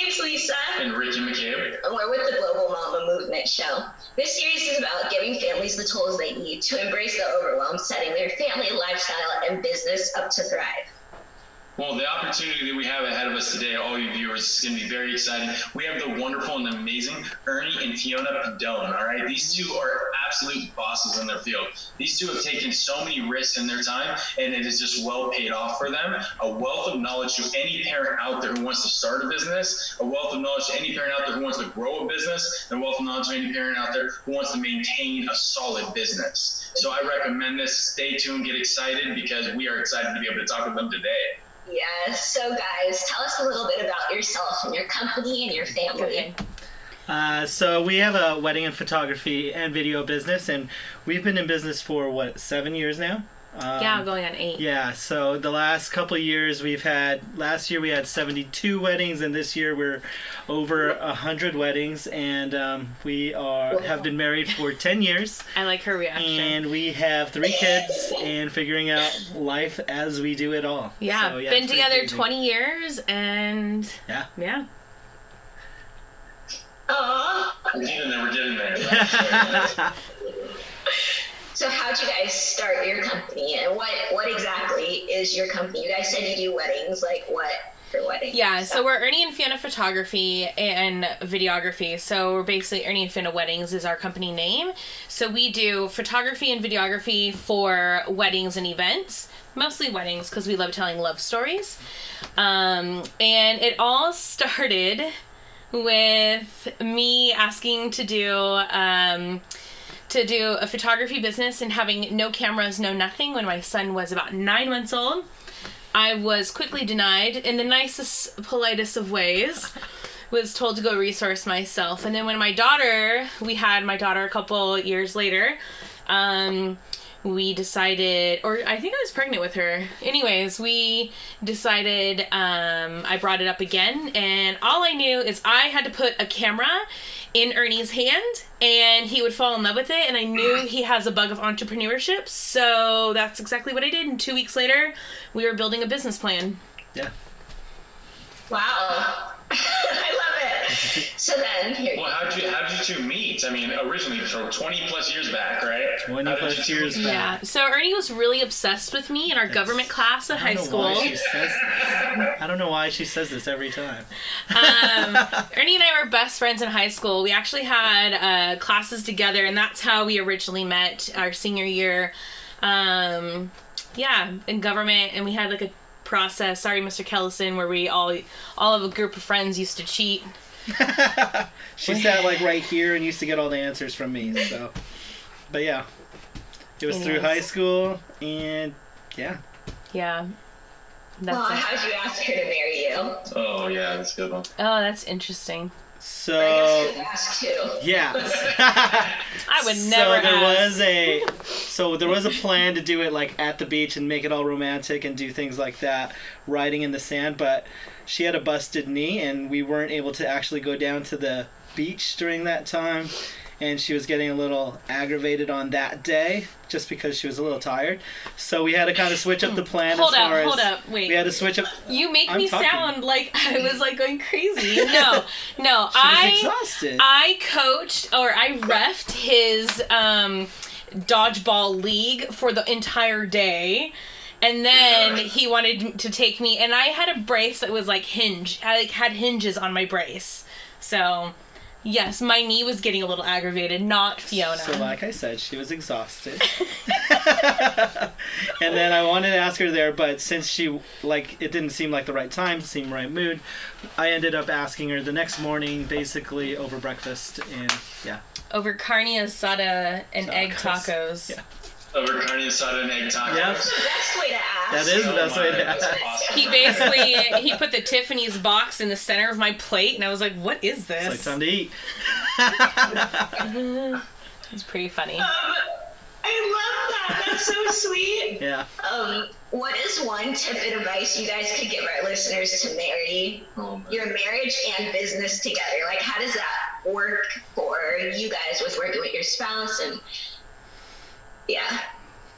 name's Lisa. And Ricky McCabe. And we're with the Global Mama Movement Show. This series is about giving families the tools they need to embrace the overwhelm, setting their family, lifestyle, and business up to thrive. Well, the opportunity that we have ahead of us today, all you viewers, is going to be very exciting. We have the wonderful and amazing Ernie and Fiona Padone, all right? These two are absolute bosses in their field. These two have taken so many risks in their time, and it is just well paid off for them. A wealth of knowledge to any parent out there who wants to start a business, a wealth of knowledge to any parent out there who wants to grow a business, and a wealth of knowledge to any parent out there who wants to maintain a solid business. So I recommend this. Stay tuned, get excited, because we are excited to be able to talk with them today. Yes. So guys, tell us a little bit about yourself and your company and your family. So we have a wedding and photography and video business, and we've been in business for 7 years now. Going on 8. Yeah, so the last couple of years last year we had 72 weddings, and this year we're over 100 weddings, and we have been married for 10 years. I like her reaction. And we have 3 kids and figuring out life as we do it all. Yeah, so, been together crazy. 20 years, and yeah. We're getting there. So how'd you guys start your company, and what exactly is your company? You guys said you do weddings, like what for weddings? Yeah, so we're Ernie and Fiona Photography and Videography. So we're basically Ernie and Fiona Weddings is our company name. So we do photography and videography for weddings and events, mostly weddings because we love telling love stories. And it all started with me asking to do a photography business and having no cameras, no nothing when my son was about 9 months old. I was quickly denied in the nicest, politest of ways, was told to go resource myself. And then when we had my daughter a couple years later, we decided, or I think I was pregnant with her. Anyways, we decided, I brought it up again, and all I knew is I had to put a camera in Ernie's hand, and he would fall in love with it, and I knew he has a bug of entrepreneurship, so that's exactly what I did, and 2 weeks later, we were building a business plan. Yeah. Wow. I love it. So then, how did you two meet? I mean, originally from 20 plus years back, right? 20 plus years back. Yeah. So Ernie was really obsessed with me in our government class at high school. I don't know why she says this every time. Ernie and I were best friends in high school. We actually had classes together, and that's how we originally met our senior year. In government, and we had like a process, sorry Mr. Kellison, where we all of a group of friends used to cheat. She sat like right here and used to get all the answers from me, so but yeah, it was through high school, and that's how'd you ask her to marry you? Oh yeah, that's a good one. Oh, that's interesting. So I guess you could ask too. Yeah. I would never there was a plan to do it like at the beach and make it all romantic and do things like that, riding in the sand, but she had a busted knee and we weren't able to actually go down to the beach during that time, and she was getting a little aggravated on that day just because she was a little tired. So we had to kind of switch up the plan. Hold up, wait. We had to switch up. You make me sound like I was like going crazy. No, she was exhausted. I coached, or I reffed his dodgeball league for the entire day. And then he wanted to take me, and I had a brace that was like I had hinges on my brace. So, yes, my knee was getting a little aggravated, not Fiona. So like I said, she was exhausted. And then I wanted to ask her there, but since it didn't seem like the right time, seemed right mood, I ended up asking her the next morning, basically over breakfast, and yeah. Over carne asada and egg tacos. Yeah. Over carne asada and egg tacos. Yep. That's the best way to ask. That is the best way to ask. Awesome. He put the Tiffany's box in the center of my plate, and I was like, what is this? It's like time to eat. It's pretty funny. I love that. That's so sweet. Yeah. What is one tip and advice you guys could give our listeners to marry your marriage and business together? Like, how does that work for you guys with working with your spouse? And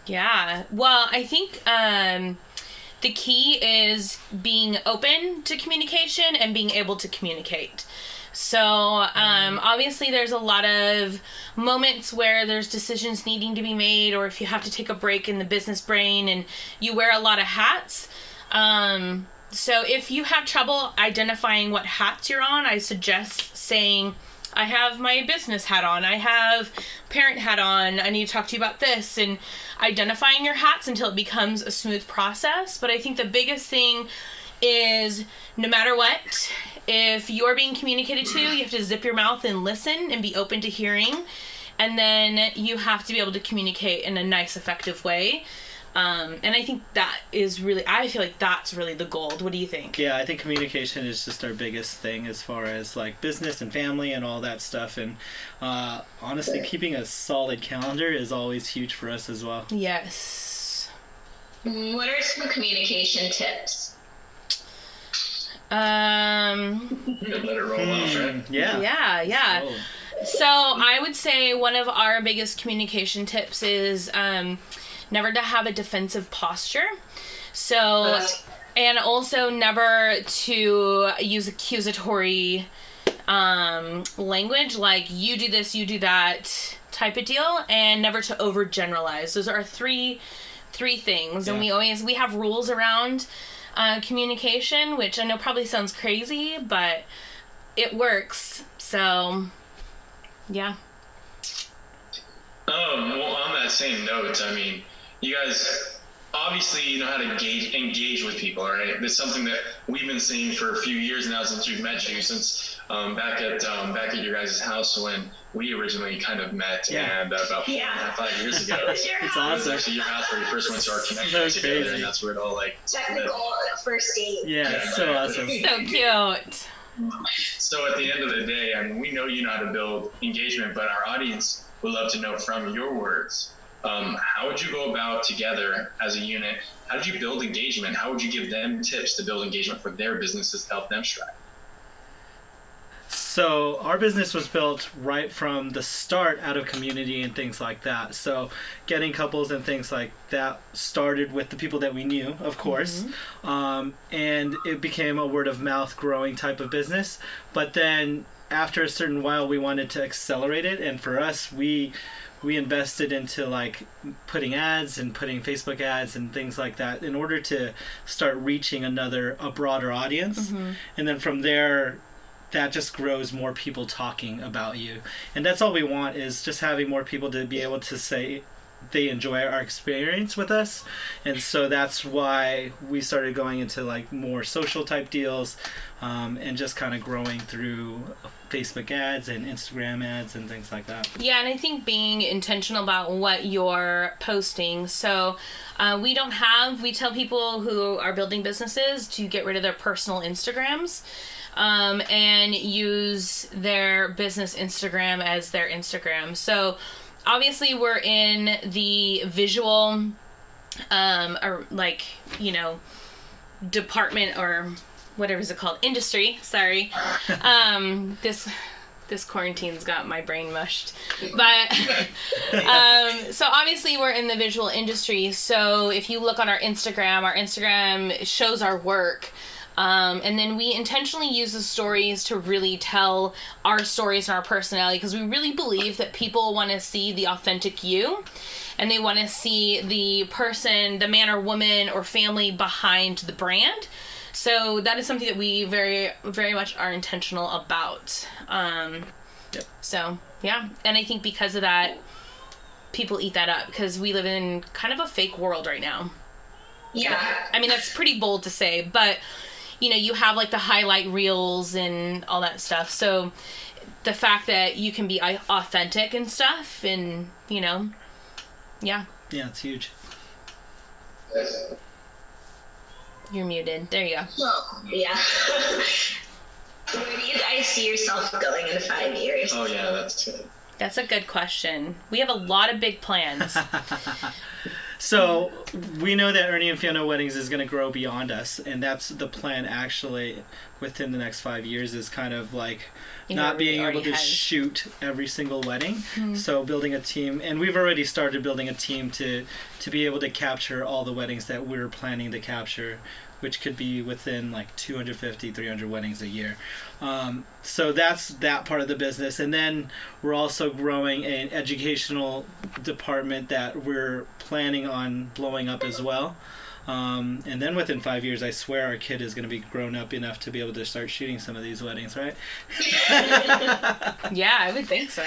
yeah. Well, I think the key is being open to communication and being able to communicate. So, obviously there's a lot of moments where there's decisions needing to be made, or if you have to take a break in the business brain and you wear a lot of hats. So if you have trouble identifying what hats you're on, I suggest saying, I have my business hat on, I have parent hat on, I need to talk to you about this, and identifying your hats until it becomes a smooth process. But I think the biggest thing is, no matter what, if you're being communicated to, you have to zip your mouth and listen and be open to hearing. And then you have to be able to communicate in a nice, effective way. And I think that is really, I feel like that's really the gold. What do you think? Yeah, I think communication is just our biggest thing as far as like business and family and all that stuff. And honestly, keeping a solid calendar is always huge for us as well. Yes. What are some communication tips? Let it roll off, right? Yeah. Oh. So I would say one of our biggest communication tips is never to have a defensive posture. So, and also never to use accusatory language, like you do this, you do that type of deal, and never to overgeneralize. Those are our three things. Yeah. And we have rules around communication, which I know probably sounds crazy, but it works. So, yeah. Well, on that same note, I mean, you guys obviously know how to engage with people, right? That's something that we've been seeing for a few years now since we've met you, since back at your guys' house when we originally kind of met, and about 5 years ago. It's awesome. Actually your house where we first went to our connection together, crazy. And that's where it all like technical first date. Yeah, so awesome. So cute. So at the end of the day, I mean, we know you know how to build engagement, but our audience would love to know from your words, how would you go about together as a unit? How did you build engagement? How would you give them tips to build engagement for their businesses to help them strive? So our business was built right from the start out of community and things like that. So getting couples and things like that started with the people that we knew, of course. Mm-hmm. And it became a word of mouth growing type of business. But then after a certain while, we wanted to accelerate it. And for us, we invested into like putting ads and putting Facebook ads and things like that in order to start reaching a broader audience. Mm-hmm. And then from there, that just grows more people talking about you. And that's all we want, is just having more people to be able to say they enjoy our experience with us. And so that's why we started going into like more social type deals, and just kind of growing through Facebook ads and Instagram ads and things like that. Yeah, and I think being intentional about what you're posting. So we tell people who are building businesses to get rid of their personal Instagrams. And use their business Instagram as their Instagram. So obviously we're in the visual, or like, department, or whatever is it called? Industry. Sorry. This quarantine's got my brain mushed. But, so obviously we're in the visual industry. So if you look on our Instagram shows our work. And then we intentionally use the stories to really tell our stories and our personality, because we really believe that people want to see the authentic you, and they want to see the person, the man or woman or family behind the brand. So that is something that we very, very much are intentional about. Yep. So, yeah. And I think because of that, people eat that up, because we live in kind of a fake world right now. Yeah. I mean, that's pretty bold to say, but you have like the highlight reels and all that stuff. So the fact that you can be authentic and stuff, and, yeah. Yeah, it's huge. You're muted. There you go. Well, yeah. Where do you guys see yourself going in 5 years? Oh, yeah, that's good. That's a good question. We have a lot of big plans. So we know that Ernie and Fiona Weddings is going to grow beyond us, and that's the plan actually within the next 5 years is kind of like not being able to shoot every single wedding. So building a team, and we've already started building a team to be able to capture all the weddings that we're planning to capture, which could be within like 250, 300 weddings a year. So that's that part of the business. And then we're also growing an educational department that we're planning on blowing up as well. And then within 5 years, I swear our kid is going to be grown up enough to be able to start shooting some of these weddings, right? Yeah, I would think so.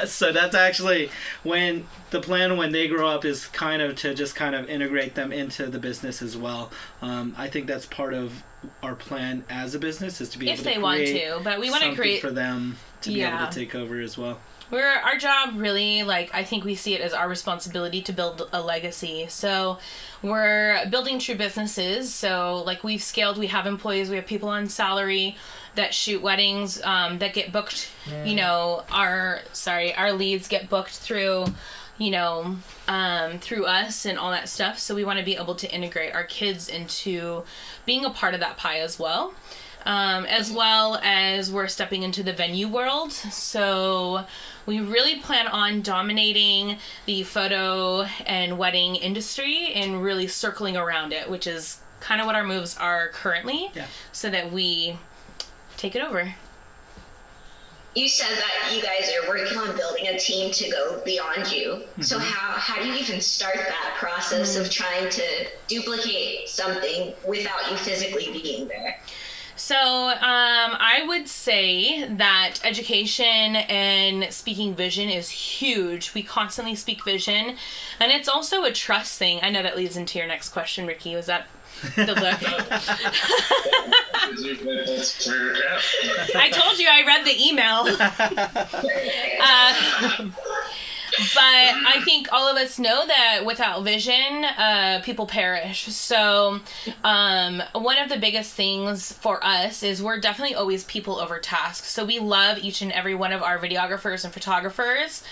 So that's actually when the plan when they grow up is kind of to just kind of integrate them into the business as well. I think that's part of our plan as a business is to be able to create want to, but we want to create for them to be able to take over as well. Our job really, like, I think we see it as our responsibility to build a legacy. So we're building true businesses. So like we've scaled, we have employees, we have people on salary that shoot weddings, that get booked, you know, our leads get booked through, you know, through us and all that stuff. So we want to be able to integrate our kids into being a part of that pie as well. As well as we're stepping into the venue world. So we really plan on dominating the photo and wedding industry and really circling around it, which is kind of what our moves are currently, so that we take it over. You said that you guys are working on building a team to go beyond you. Mm-hmm. So how do you even start that process of trying to duplicate something without you physically being there? So I would say that education and speaking vision is huge. We constantly speak vision, and it's also a trust thing. I know that leads into your next question, Ricky. Was that the look? I told you I read the email. But I think all of us know that without vision, people perish. So one of the biggest things for us is we're definitely always people over task. So we love each and every one of our videographers and photographers.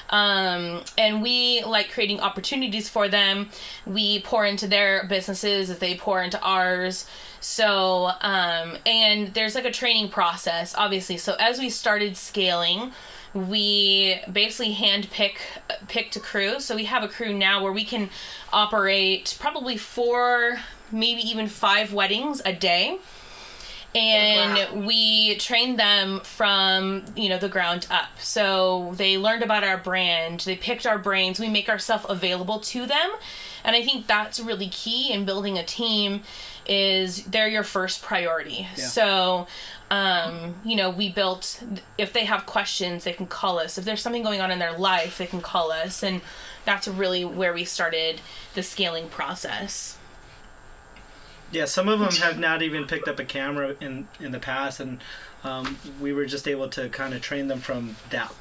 And we like creating opportunities for them. We pour into their businesses as they pour into ours. So, and there's like a training process, obviously. So as we started scaling, we basically picked a crew. So we have a crew now where we can operate probably 4, maybe even 5 weddings a day. And we trained them from, you know, the ground up. So they learned about our brand. They picked our brains. We make ourselves available to them. And I think that's really key in building a team is they're your first priority. Yeah. So, you know, we built, if they have questions, they can call us. If there's something going on in their life, they can call us. And that's really where we started the scaling process. Yeah, some of them have not even picked up a camera in the past, and we were just able to kind of train them from that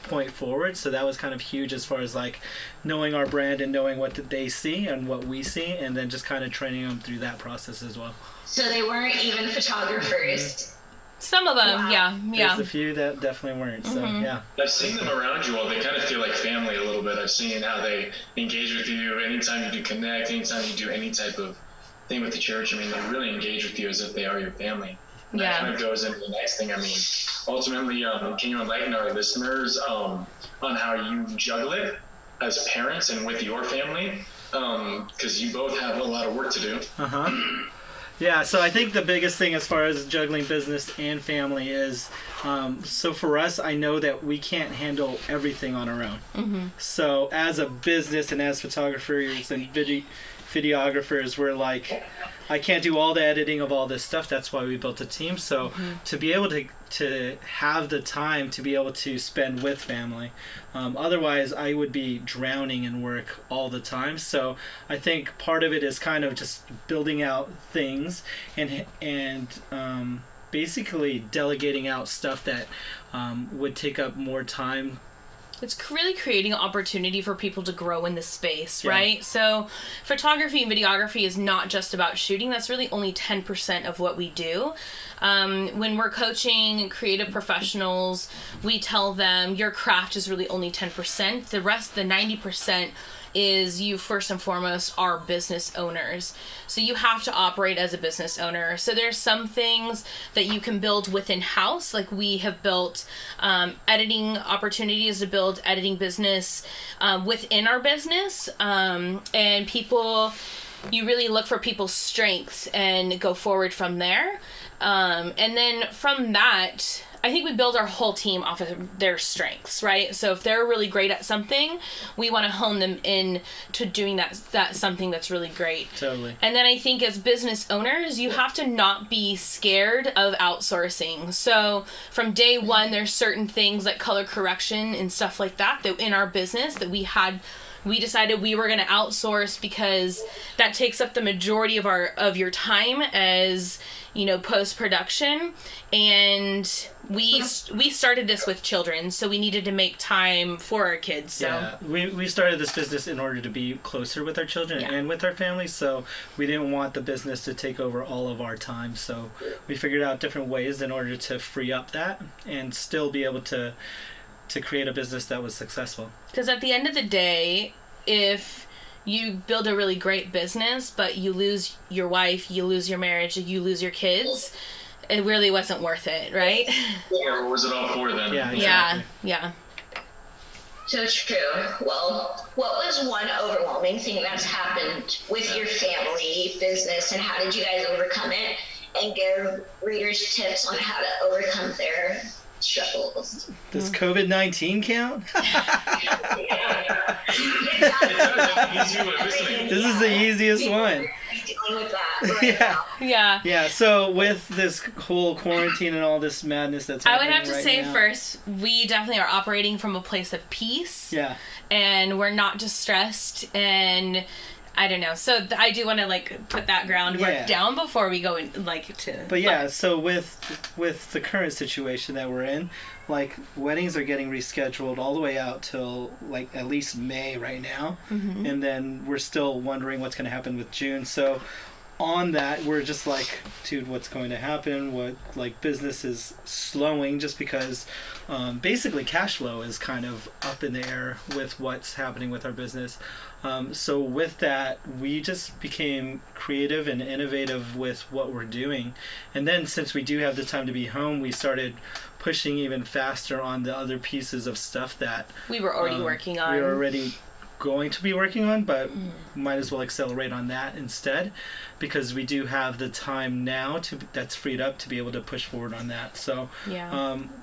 point forward. So that was kind of huge as far as like knowing our brand and knowing what they see and what we see, and then just kind of training them through that process as well. So they weren't even photographers. Some of them, yeah. There's a few that definitely weren't, so yeah. I've seen them around you all. They kind of feel like family a little bit. I've seen how they engage with you anytime you do connect, anytime you do any type of thing with the church. I mean, they really engage with you as if they are your family. And that kind of goes into the next thing. I mean, ultimately, can you enlighten our listeners on how you juggle it as parents and with your family? Because you both have a lot of work to do. Yeah, so I think the biggest thing as far as juggling business and family is, so for us, I know that we can't handle everything on our own. Mm-hmm. So as a business and as photographers and videographers, we're like, I can't do all the editing of all this stuff. That's why we built a team. So to be able to have the time to be able to spend with family. Otherwise, I would be drowning in work all the time. So I think part of it is kind of just building out things and basically delegating out stuff that would take up more time. It's really creating an opportunity for people to grow in this space, right? So photography and videography is not just about shooting. That's really only 10% of what we do. When we're coaching creative professionals, we tell them your craft is really only 10%. The rest, the 90%, is you first and foremost are business owners. So you have to operate as a business owner. So there's some things that you can build within house. Like we have built editing opportunities to build editing business within our business. And people, you really look for people's strengths and go forward from there. And then from that, I think we build our whole team off of their strengths, right? So if they're really great at something, we want to hone them in to doing that something that's really great. Totally. And then I think as business owners, you have to not be scared of outsourcing. So from day one, there's certain things like color correction and stuff like that in our business that we decided we were going to outsource because that takes up the majority of your time as, post-production. And we started this with children, so we needed to make time for our kids. So yeah, we started this business in order to be closer with our children and with our families, so we didn't want the business to take over all of our time. So we figured out different ways in order to free up that and still be able to create a business that was successful. Because at the end of the day, if you build a really great business, but you lose your wife, you lose your marriage, you lose your kids, it really wasn't worth it, right? Or was it all for then? Yeah, exactly. Yeah. So true. Well, what was one overwhelming thing that's happened with your family business, and how did you guys overcome it? And give readers tips on how to overcome their struggles. Does COVID-19 count? This is the easiest one. Dealing with that right now. Yeah. So with this whole quarantine and all this madness that's happening, I would have to say now, first, we definitely are operating from a place of peace. Yeah. And we're not distressed, and I don't know. So I do want to put that groundwork down before we go in to. But yeah, so with the current situation that we're in, weddings are getting rescheduled all the way out till at least May right now, and then we're still wondering what's going to happen with June. So on that, we're just dude, what's going to happen? What business is slowing just because basically cash flow is kind of up in the air with what's happening with our business. So with that, we just became creative and innovative with what we're doing. And then since we do have the time to be home, we started pushing even faster on the other pieces of stuff that we were already working on. We were already going to be working on, but might as well accelerate on that instead, because we do have the time now that's freed up to be able to push forward on that. So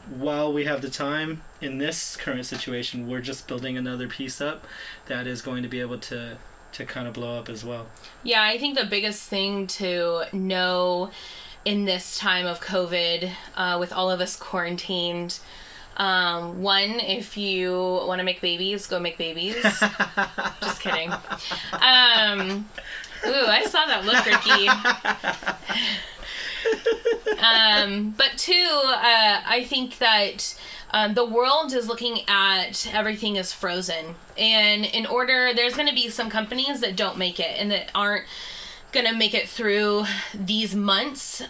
while we have the time in this current situation, we're just building another piece up that is going to be able to kind of blow up as well. Yeah, I think the biggest thing to know in this time of COVID, with all of us quarantined, one, if you want to make babies, go make babies. Just kidding. Ooh, I saw that look, Ricky. But two, I think that the world is looking at everything as frozen. And there's going to be some companies that don't make it and that aren't going to make it through these months.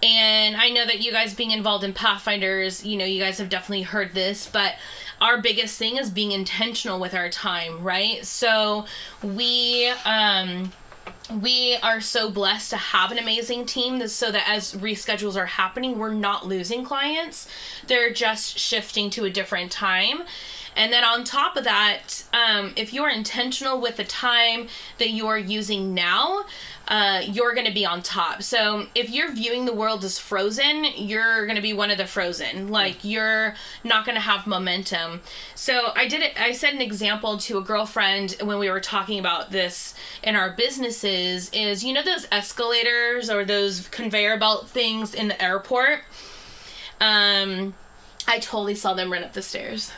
And I know that you guys being involved in Pathfinders, you guys have definitely heard this, but our biggest thing is being intentional with our time, right? So we are so blessed to have an amazing team so that as reschedules are happening, we're not losing clients. They're just shifting to a different time. And then on top of that, if you're intentional with the time that you are using now, you're going to be on top. So if you're viewing the world as frozen, you're going to be one of the frozen. You're not going to have momentum. So I said an example to a girlfriend when we were talking about this in our businesses is, those escalators or those conveyor belt things in the airport? I totally saw them run up the stairs.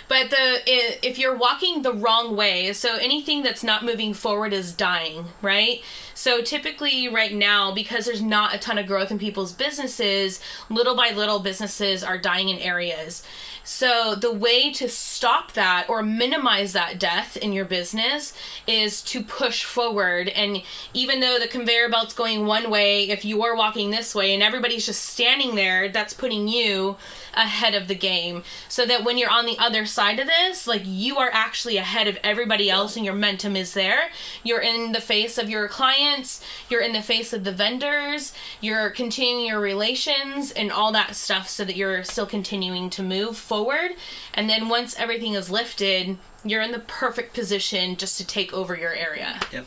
But if you're walking the wrong way, so anything that's not moving forward is dying, right? So typically right now, because there's not a ton of growth in people's businesses, little by little businesses are dying in areas. So the way to stop that or minimize that death in your business is to push forward. And even though the conveyor belt's going one way, if you are walking this way and everybody's just standing there, that's putting you ahead of the game. So that when you're on the other side of this, like, you are actually ahead of everybody else and your momentum is there. You're in the face of your clients, you're in the face of the vendors, you're continuing your relations and all that stuff so that you're still continuing to move forward. And then once everything is lifted, you're in the perfect position just to take over your area. Yep.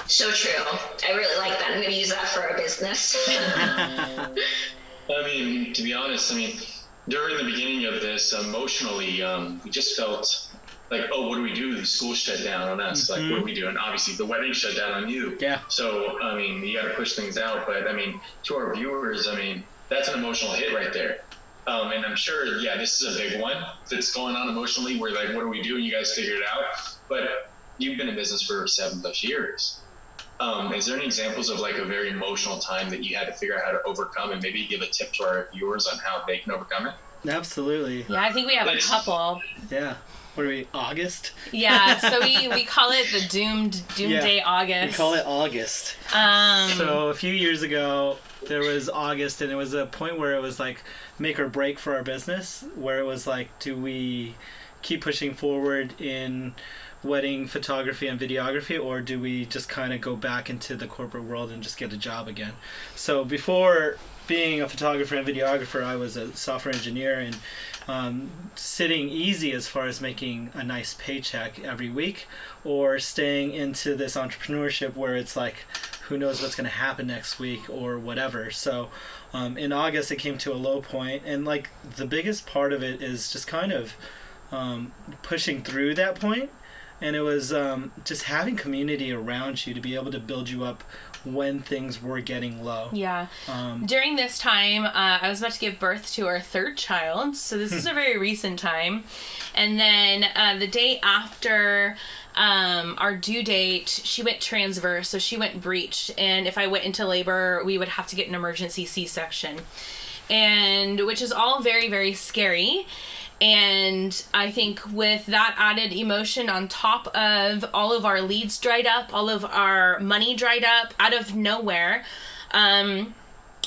So true. I really like that. I'm going to use that for our business. I mean, to be honest, during the beginning of this, emotionally, we just felt like, oh, what do we do? The school shut down on us. Like, what are we doing? Obviously, the wedding shut down on you. Yeah. So, you got to push things out. But, to our viewers, that's an emotional hit right there. And I'm sure, yeah, this is a big one that's going on emotionally. We're like, what do we do? And you guys figured it out. But you've been in business for 7+ years. Is there any examples of like a very emotional time that you had to figure out how to overcome, and maybe give a tip to our viewers on how they can overcome it? Absolutely. Yeah, I think we have a couple. Yeah. What are we, August? Yeah, so we call it the Doomsday August. We call it August. So a few years ago, there was August, and it was a point where it was like make or break for our business, where it was like, do we keep pushing forward in wedding photography and videography, or do we just kind of go back into the corporate world and just get a job again? So before being a photographer and videographer, I was a software engineer, and sitting easy as far as making a nice paycheck every week, or staying into this entrepreneurship where it's like, who knows what's going to happen next week or whatever. So in August, it came to a low point, and like the biggest part of it is just kind of pushing through that point. And it was just having community around you to be able to build you up when things were getting low. Yeah. During this time, I was about to give birth to our third child. So this is a very recent time. And then the day after our due date, she went transverse. So she went breech. And if I went into labor, we would have to get an emergency C-section. And which is all very, very scary. And I think with that added emotion on top of all of our leads dried up, all of our money dried up out of nowhere,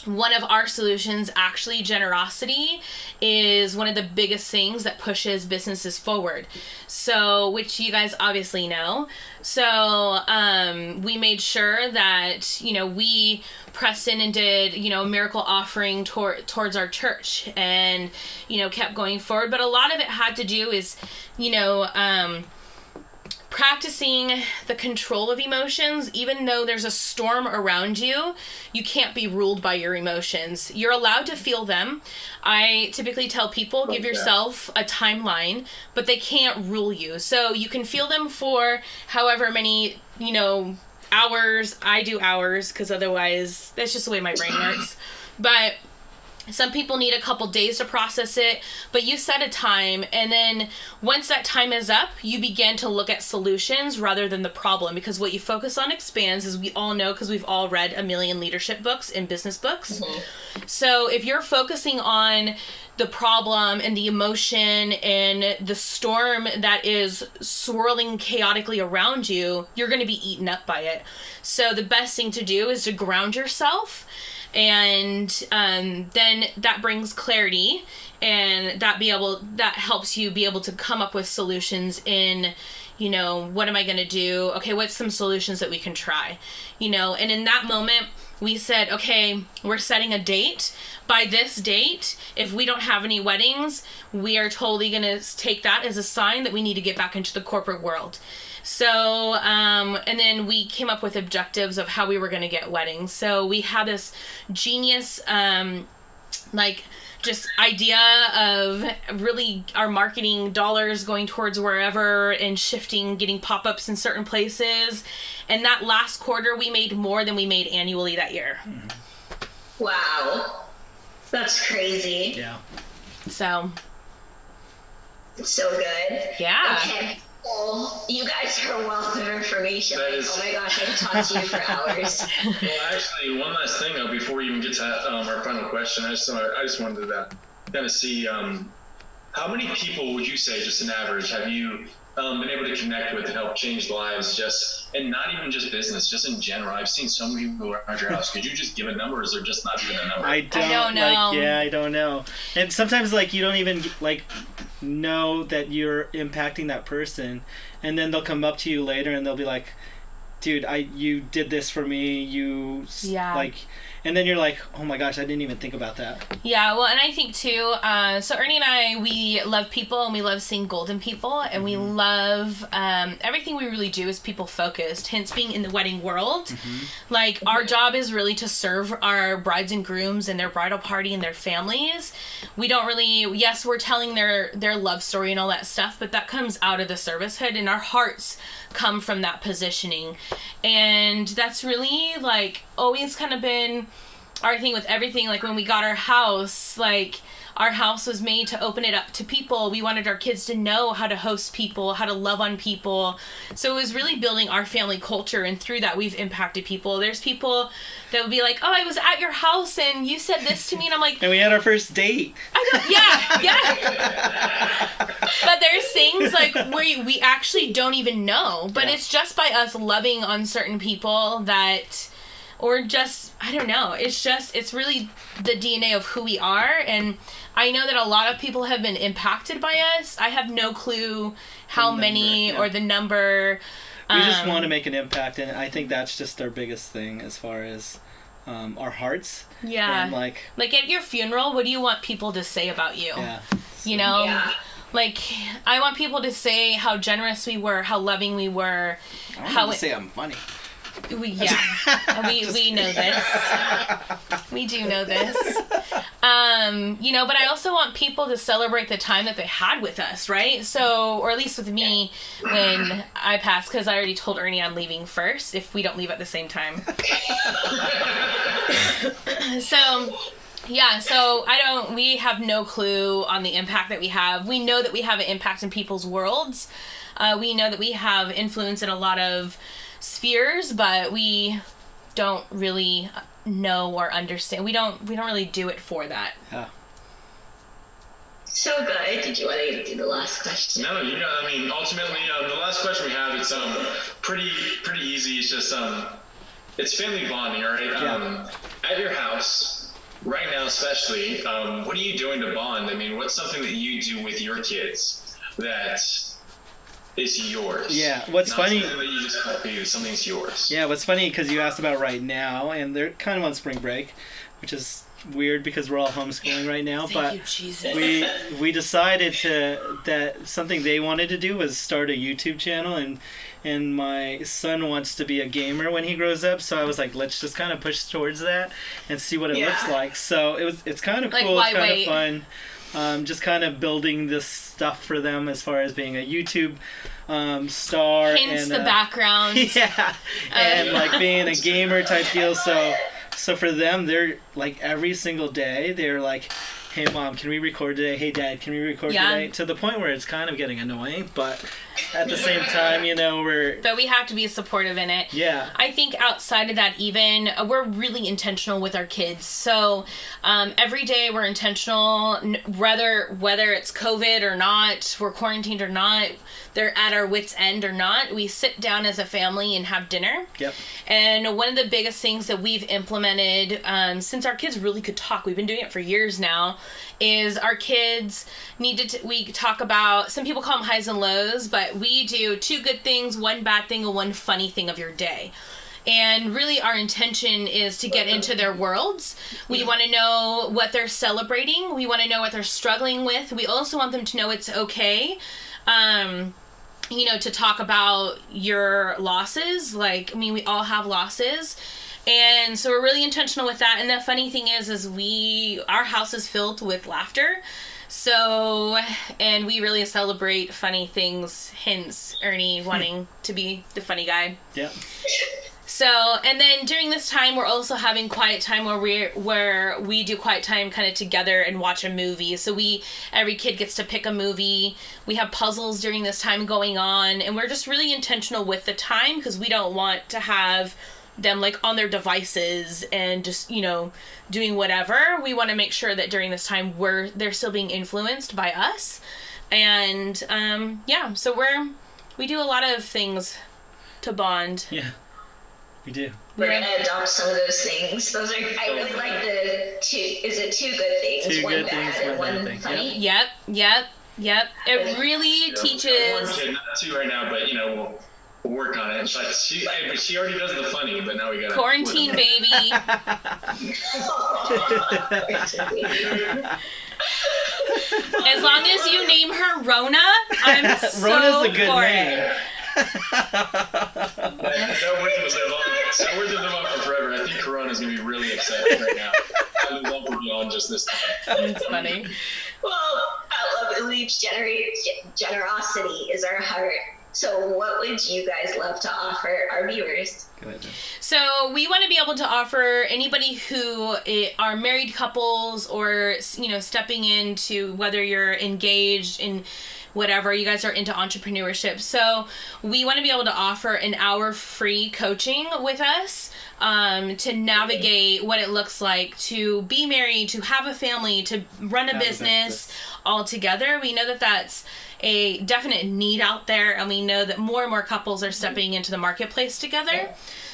one of our solutions, actually generosity, is one of the biggest things that pushes businesses forward. So, which you guys obviously know. So we made sure that, we pressed in and did, a miracle offering towards our church, and, kept going forward. But a lot of it had to do is, practicing the control of emotions. Even though there's a storm around you, you can't be ruled by your emotions. You're allowed to feel them. I typically tell people, give yourself a timeline, but they can't rule you. So you can feel them for however many, hours. I do hours because otherwise that's just the way my brain works. But some people need a couple days to process it, but you set a time, and then once that time is up, you begin to look at solutions rather than the problem, because what you focus on expands, as we all know, because we've all read a million leadership books and business books. Mm-hmm. So if you're focusing on the problem and the emotion and the storm that is swirling chaotically around you, you're going to be eaten up by it. So the best thing to do is to ground yourself. And then that brings clarity, and that helps you be able to come up with solutions in, what am I going to do? Okay, what's some solutions that we can try? And in that moment, we said, okay, we're setting a date. By this date, if we don't have any weddings, we are totally going to take that as a sign that we need to get back into the corporate world. So, and then we came up with objectives of how we were going to get weddings. So we had this genius, just idea of really our marketing dollars going towards wherever and shifting, getting pop-ups in certain places. And that last quarter, we made more than we made annually that year. Wow. That's crazy. Yeah. So good. Yeah. Okay. Well, you guys are a wealth of information. Oh my gosh, I could talk to you for hours. Well, actually, one last thing before we even get to our final question, I just wanted to kind of see how many people would you say, just an average, have you been able to connect with and help change lives, and not even just business, just in general? I've seen so many people around your house. Could you just give a number, or is there just not even a number? I don't know. I don't know. And sometimes you don't even know that you're impacting that person, and then they'll come up to you later and they'll be like, dude, you did this for me, like, and then you're like, oh my gosh, I didn't even think about that. Yeah, well, and I think too, so Ernie and I, we love people, and we love seeing golden people, and we love, everything we really do is people focused, hence being in the wedding world. Like, our job is really to serve our brides and grooms and their bridal party and their families. We don't really, yes, we're telling their love story and all that stuff, but that comes out of the servicehood, and our hearts come from that positioning. And that's really, like, always kind of been our thing with everything. Like, when we got our house, like, our house was made to open it up to people. We wanted our kids to know how to host people, how to love on people. So it was really building our family culture, and through that we've impacted people. There's people that would be like, oh, I was at your house and you said this to me, and I'm like, and we had our first date. I know, yeah. But there's things like where we actually don't even know, but it's just by us loving on certain people that, or just, I don't know, it's really the DNA of who we are. And I know that a lot of people have been impacted by us. I have no clue how many or the number. We just want to make an impact, and I think that's just our biggest thing as far as our hearts. Yeah. And like at your funeral, what do you want people to say about you? Yeah. You know? Yeah. Like, I want people to say how generous we were, how loving we were. I want them to say I'm funny. We know this. We do know this. You know, but I also want people to celebrate the time that they had with us, right? So, or at least with me when I pass, because I already told Ernie I'm leaving first if we don't leave at the same time. So we have no clue on the impact that we have. We know that we have an impact in people's worlds. We know that we have influence in a lot of spheres, but we don't really know or understand. We don't really do it for that. Yeah. So good. Did you want to do the last question? No, I mean, ultimately, the last question we have, it's pretty easy. It's just it's family bonding, all right? Yeah. At your house right now, especially, what are you doing to bond? I mean, what's something that you do with your kids that is yours? Yeah, what's funny, something that you just copy, something's yours. Yeah, what's funny, because you asked about right now, and they're kind of on spring break, which is weird because we're all homeschooling right now. Thank you, Jesus. we decided that something they wanted to do was start a YouTube channel, and my son wants to be a gamer when he grows up, so I was like, let's just kind of push towards that and see what it looks like. So it's kind of cool, it's kind of fun. Just kind of building this stuff for them as far as being a YouTube star. Hence the background. Yeah, and like being a gamer type deal. So for them, they're like every single day, they're like, hey mom, can we record today? Hey dad, can we record today? To the point where it's kind of getting annoying, but at the same time, but we have to be supportive in it. Yeah. I think outside of that, even we're really intentional with our kids. So every day we're intentional, whether it's COVID or not, we're quarantined or not, they're at our wits' end or not, we sit down as a family and have dinner. Yep. And one of the biggest things that we've implemented since our kids really could talk, we've been doing it for years now, is our kids we talk about, some people call them highs and lows, but we do 2 good things, 1 bad thing, and 1 funny thing of your day. And really our intention is to get into their worlds. We want to know what they're celebrating. We want to know what they're struggling with. We also want them to know it's okay, to talk about your losses. Like, I mean, we all have losses. And so we're really intentional with that. And the funny thing is our house is filled with laughter. So, and we really celebrate funny things, hence Ernie wanting to be the funny guy. Yeah. So, and then during this time, we're also having quiet time where we do quiet time kind of together and watch a movie. So every kid gets to pick a movie. We have puzzles during this time going on, and we're just really intentional with the time because we don't want to have them like on their devices and just, doing whatever. We want to make sure that during this time they're still being influenced by us. And, so we do a lot of things to bond. Yeah. We do. We're going to adopt some of those things. I really like the 2 good things, 2 1 good bad things, and 1 1 bad thing. funny. Yep. Yep. It really One teaches. kid, not two right now, but we'll work on it. But she already does the funny, but now we gotta Quarantine baby. As long as you name her Rona, I'm so Rona's a good for name. it. That word to live on for forever. I think Corona's gonna be really upset right now. I would love to be on just this time. It's funny. Well, at Love Leaps generosity is our heart. So what would you guys love to offer our viewers? Go ahead. So we want to be able to offer anybody who are married couples or, stepping into whether you're engaged in whatever, you guys are into entrepreneurship. So we want to be able to offer an hour free coaching with us to navigate what it looks like to be married, to have a family, to run a business all together. We know that that's a definite need out there, and we know that more and more couples are stepping into the marketplace together.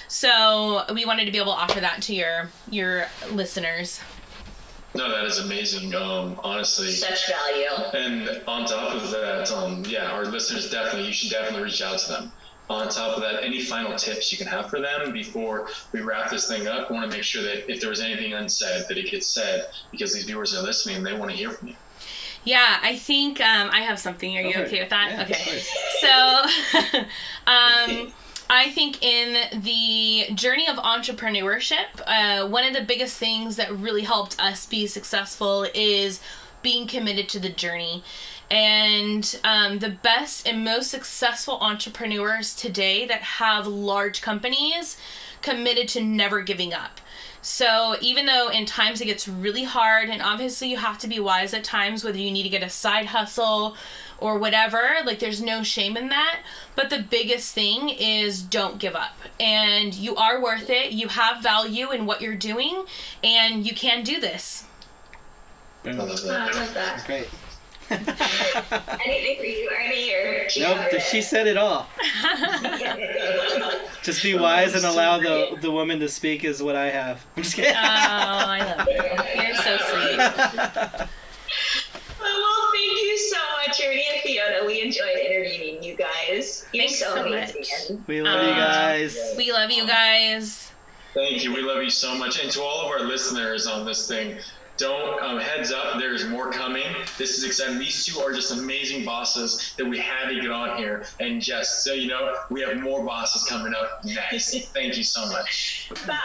So we wanted to be able to offer that to your listeners. No, that is amazing. Honestly, Such value. and on top of that, our listeners you should definitely reach out to them. On top of that, any final tips you can have for them before we wrap this thing up? I want to make sure that if there was anything unsaid, that it gets said, because these viewers are listening and they want to hear from you. Yeah, I think I have something. Are you okay with that? Yeah, okay. So I think in the journey of entrepreneurship, one of the biggest things that really helped us be successful is being committed to the journey. And the best and most successful entrepreneurs today that have large companies committed to never giving up. So even though in times it gets really hard, and obviously you have to be wise at times, whether you need to get a side hustle or whatever, like there's no shame in that. But the biggest thing is don't give up. And you are worth it. You have value in what you're doing, and you can do this. I love Oh, that. I love that. That's great. Anything for you, Ernie, or Nope, she said it all. Just be wise and allow the woman to speak is what I have. I'm just kidding. Oh, I love you. You're so sweet. Well, thank you so much, Ernie and Fiona. We enjoyed interviewing you guys. You're Thanks so so amazing. much. We love you guys. We love you guys. Thank you. We love you so much. And to all of our listeners on this thing, don't heads up, there's more coming. This is exciting. These two are just amazing bosses that we had to get on here. And just so you know, we have more bosses coming up next. Thank you so much. Bye.